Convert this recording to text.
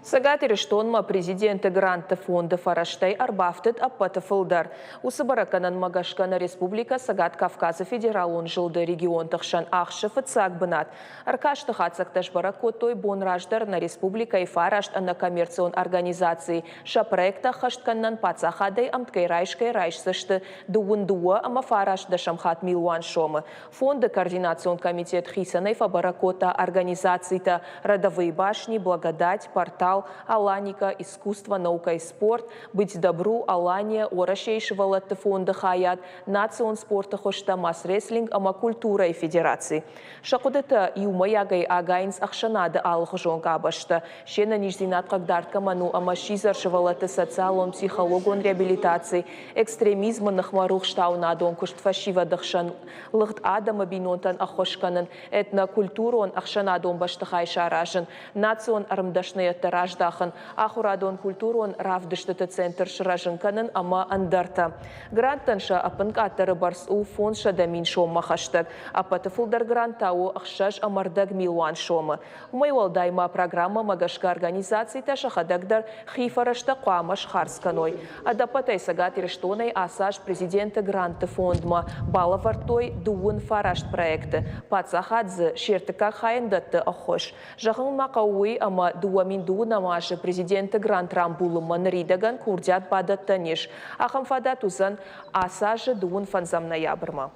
Сагатириштонма президенты гранты фонда Фараштай арбафтыт аппатыфылдар. Усыбараканан Магашкана Республика Сагат Кавказа федералун жылды регион тықшан ақшыфы цак бынат. Аркашты хацакташ баракотой бонраждар на республика и фарашт на коммерцион организации. Ша проекта хаштканнан пацахадай амткай райшсышты дуын-дуа ама фарашт да шамхат милуан шомы. Фонда координацион комитет хисанай фабаракота организации-то родовые башни, благодать, портал, Аланика, искусство, наука и спорт, быть добру, Алания, орашейшего латты фонда хаят, национ спорта хошта мас рестлинг, ама культура и федерации. Шакудета юмаягай агайнс ахшанада алхожон кабашта, шена ниждинат кагдартка ману ама шизаршего латты социалон психологон реабилитации, экстремизма нахмарух штаунадон кушт фашива дахшан, лыхт адама бинонтан ахошканан, этнокультурон ахшанадон баштахай шаражен, национ армдашная раждахан, ахурадон культурон равдыштыты центр шыражынканын ама андарта. Гранттанша апынкаттары барс-у фонд шадамин шом махаштаг, апатыфылдар грантау ахшаш амардаг милуан шомы. Умайвалдайма программа магашка организации ташахадагдар хифарашта қуамаш харсканой. Адапатай сагатириштонай асаш президента гранты фондма балавартой дуын фарашт проекты. Пацахадзы шертыка хайндатты ахош. Жахын мақауи ама дуамин дуын намашы президенті грант рамбулымын ридаган курдят бадаттанеш. Ахамфада тузан асажы дуын фанзам ноябрма.